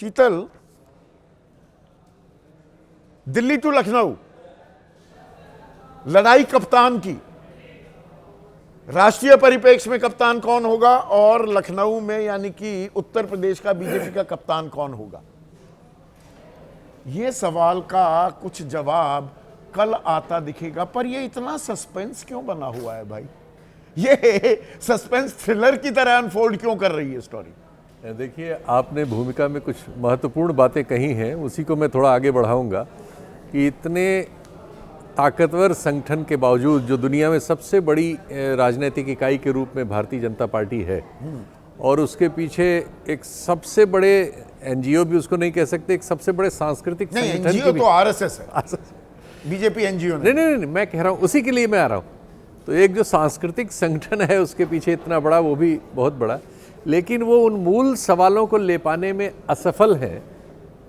शीतल, Delhi to Lucknow लड़ाई कप्तान की, राष्ट्रीय परिप्रेक्ष्य में कप्तान कौन होगा और लखनऊ में यानी कि उत्तर प्रदेश का बीजेपी का कप्तान कौन होगा, यह सवाल का कुछ जवाब कल आता दिखेगा। पर यह इतना सस्पेंस क्यों बना हुआ है भाई? ये सस्पेंस थ्रिलर की तरह अनफोल्ड क्यों कर रही है स्टोरी? देखिए, आपने भूमिका में कुछ महत्वपूर्ण बातें कही हैं, उसी को मैं थोड़ा आगे बढ़ाऊंगा कि इतने ताकतवर संगठन के बावजूद जो दुनिया में सबसे बड़ी राजनीतिक इकाई के रूप में भारतीय जनता पार्टी है और उसके पीछे एक सबसे बड़े एनजीओ भी उसको नहीं कह सकते, एक सबसे बड़े सांस्कृतिक नहीं, संगठन एनजीओ तो आरएसएस है, बीजेपी एनजीओ नहीं, मैं कह रहा हूँ उसी के लिए मैं आ रहा हूँ। तो एक जो सांस्कृतिक संगठन है उसके पीछे इतना बड़ा, वो भी बहुत बड़ा, लेकिन वो उन मूल सवालों को ले पाने में असफल है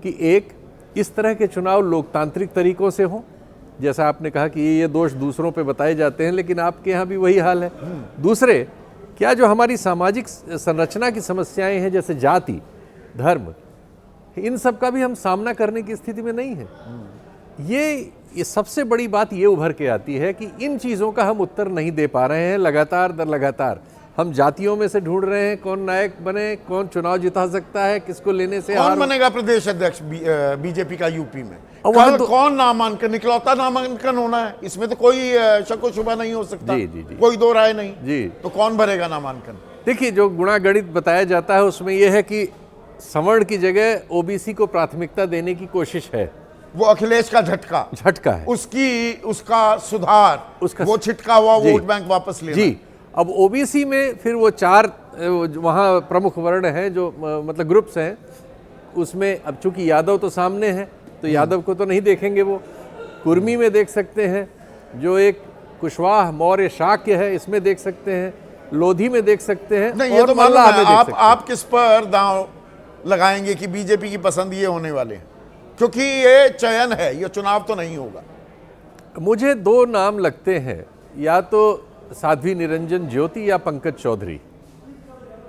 कि एक, इस तरह के चुनाव लोकतांत्रिक तरीकों से हों, जैसा आपने कहा कि ये दोष दूसरों पे बताए जाते हैं, लेकिन आपके यहाँ भी वही हाल है। दूसरे, क्या जो हमारी सामाजिक संरचना की समस्याएं हैं जैसे जाति, धर्म, इन सब का भी हम सामना करने की स्थिति में नहीं है। ये सबसे बड़ी बात ये उभर के आती है कि इन चीज़ों का हम उत्तर नहीं दे पा रहे हैं। लगातार दर लगातार हम जातियों में से ढूंढ रहे हैं कौन नायक बने, कौन चुनाव जिता सकता है, किसको लेने से कौन बनेगा प्रदेश अध्यक्ष बीजेपी का यूपी में, कौन नामांकन, इकलौता नामांकन होना है, इसमें तो कोई शक व शुबा नहीं हो सकता। जी। कोई दो राय नहीं जी। तो कौन भरेगा नामांकन? देखिए, जो गुणागणित बताया जाता है उसमें यह है कि सवर्ण की जगह ओबीसी को प्राथमिकता देने की कोशिश है। वो अखिलेश का झटका है, उसका सुधार, वो छिटका हुआ वोट बैंक वापस लेना जी। अब ओबीसी में फिर वो 4 वहाँ प्रमुख वर्ण हैं जो मतलब ग्रुप्स हैं, उसमें अब चूंकि यादव तो सामने है तो यादव को तो नहीं देखेंगे, वो कुर्मी में देख सकते हैं, जो एक कुशवाहा मौर्य शाक्य है इसमें देख सकते हैं, लोधी में देख सकते हैं। नहीं, ये तो मालूम है। आप किस पर दांव लगाएंगे कि बीजेपी की पसंद ये होने वाले हैं? क्योंकि ये चयन है, ये चुनाव तो नहीं होगा। मुझे 2 नाम लगते हैं, या तो साध्वी निरंजन ज्योति या पंकज चौधरी,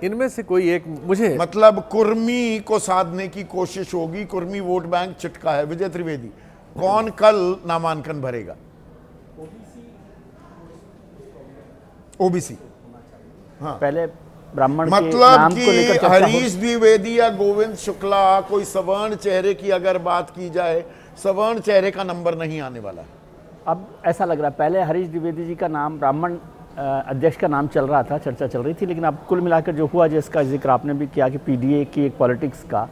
इनमें से कोई एक मुझे, मतलब कुर्मी को साधने की कोशिश होगी, कुर्मी वोट बैंक चिटका है। विजय त्रिवेदी, कौन कल नामांकन भरेगा? ओबीसी। हाँ, पहले ब्राह्मण मतलब के नाम को लेकर कि हरीश द्विवेदी या गोविंद शुक्ला, कोई सवर्ण चेहरे की अगर बात की जाए, सवर्ण चेहरे का नंबर नहीं आने वाला है। अब ऐसा लग रहा है, पहले हरीश द्विवेदी जी का नाम, ब्राह्मण अध्यक्ष का नाम चल रहा था, चर्चा चल रही थी, लेकिन अब कुल मिलाकर जो हुआ, जिसका जिक्र आपने भी किया कि पीडीए की एक पॉलिटिक्स का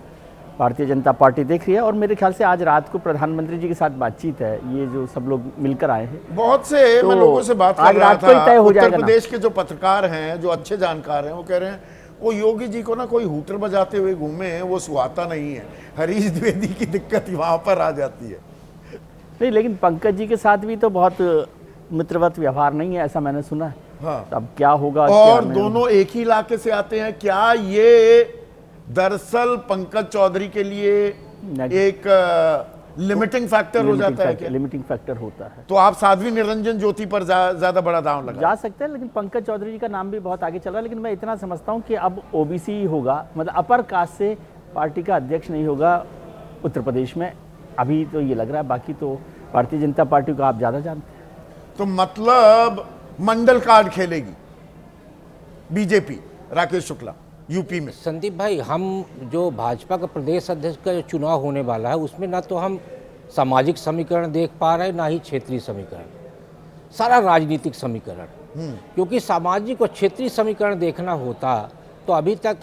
भारतीय जनता पार्टी देख रही है, और मेरे ख्याल से आज रात को प्रधानमंत्री जी के साथ बातचीत है, ये जो सब लोग मिलकर आए हैं, बहुत से तो मैं लोगों से बात कर रहा था, उत्तर प्रदेश के जो पत्रकार हैं, जो अच्छे जानकार हैं, वो कह रहे हैं वो योगी जी को ना कोई हूटर बजाते हुए घूमे, वो सुहाता नहीं है। हरीश द्विवेदी की दिक्कत वहां पर आ जाती है। नहीं, लेकिन पंकज जी के साथ भी तो बहुत मित्रवत व्यवहार नहीं है, ऐसा मैंने सुना है। हाँ। अब क्या होगा? और दोनों एक ही इलाके से आते हैं, क्या ये दरअसल पंकज चौधरी के लिए एक लिमिटिंग फैक्टर हो जाता है? क्या लिमिटिंग फैक्टर होता है? तो आप साध्वी निरंजन ज्योति पर ज्यादा बड़ा दांव लगा जा सकते हैं, लेकिन पंकज चौधरी जी का नाम भी बहुत आगे चल रहा है। लेकिन मैं इतना समझता हूं कि अब ओबीसी होगा, मतलब अपर कास्ट से पार्टी का अध्यक्ष नहीं होगा उत्तर प्रदेश में, अभी तो ये लग रहा है। बाकी तो भारतीय जनता पार्टी को आप ज्यादा जानते हैं। तो मतलब मंडल कार्ड खेलेगी बीजेपी, राकेश शुक्ला यूपी में। संदीप भाई, हम जो भाजपा का प्रदेश अध्यक्ष का जो चुनाव होने वाला है, उसमें ना तो हम सामाजिक समीकरण देख पा रहे हैं, ना ही क्षेत्रीय समीकरण, सारा राजनीतिक समीकरण। क्योंकि सामाजिक और क्षेत्रीय समीकरण देखना होता तो अभी तक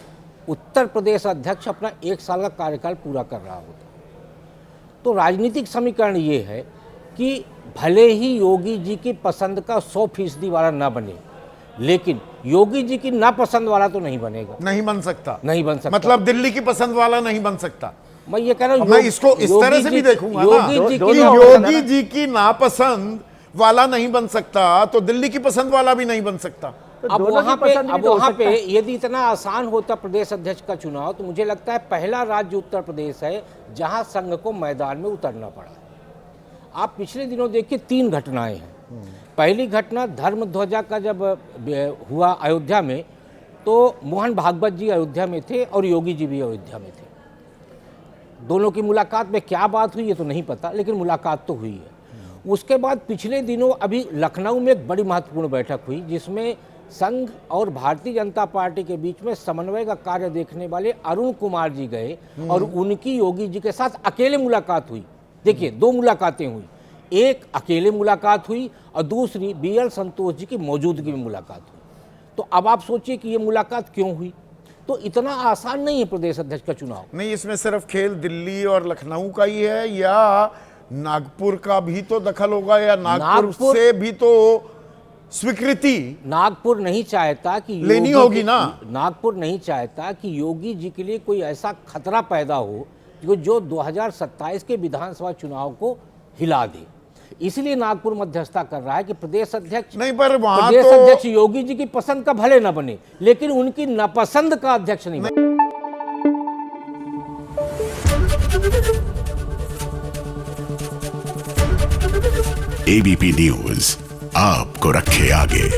उत्तर प्रदेश अध्यक्ष अपना 1 साल का कार्यकाल पूरा कर रहा होता। तो राजनीतिक समीकरण ये है कि भले ही योगी जी की पसंद का 100% वाला ना बने, लेकिन योगी जी की नापसंद वाला तो नहीं बनेगा, नहीं बन सकता। मतलब दिल्ली की पसंद वाला नहीं बन सकता। मैं ये कह रहा हूं, मैं इसको इस तरह से भी देखूंगा ना, योगी जी की नापसंद वाला नहीं बन सकता तो दिल्ली की पसंद वाला भी नहीं बन सकता। अब वहां पे यदि इतना आसान होता प्रदेश अध्यक्ष का चुनाव, तो मुझे लगता है पहला राज्य उत्तर प्रदेश है जहां संघ को मैदान में उतरना पड़ा। आप पिछले दिनों देखिए 3 घटनाएं हैं। पहली घटना धर्म ध्वजा का जब हुआ अयोध्या में, तो मोहन भागवत जी अयोध्या में थे और योगी जी भी अयोध्या में थे। दोनों की मुलाकात में क्या बात हुई ये तो नहीं पता, लेकिन मुलाकात तो हुई है। उसके बाद पिछले दिनों अभी लखनऊ में एक बड़ी महत्वपूर्ण बैठक हुई जिसमें संघ और भारतीय जनता पार्टी के बीच में समन्वय का कार्य देखने वाले अरुण कुमार जी गए और उनकी योगी जी के साथ अकेले मुलाकात हुई। देखिए, 2 मुलाकातें हुई, एक अकेले मुलाकात हुई और दूसरी BL संतोष जी की मौजूदगी में मुलाकात हुई। तो अब आप सोचिए कि ये मुलाकात क्यों हुई। तो इतना आसान नहीं है प्रदेश अध्यक्ष का चुनाव। नहीं, इसमें सिर्फ खेल दिल्ली और लखनऊ का ही है या नागपुर का भी तो दखल होगा, या नागपुर से भी तो स्वीकृति नागपुर नहीं चाहता कि लेनी होगी ना। नागपुर नहीं चाहता कि योगी जी के लिए कोई ऐसा खतरा पैदा हो जो 2027 के विधानसभा चुनाव को हिला दे। इसलिए नागपुर मध्यस्थता कर रहा है कि प्रदेश अध्यक्ष नहीं, पर वहां प्रदेश तो अध्यक्ष योगी जी की पसंद का भले न बने, लेकिन उनकी नापसंद का अध्यक्ष नहीं बने। ABP न्यूज आपको रखे आगे।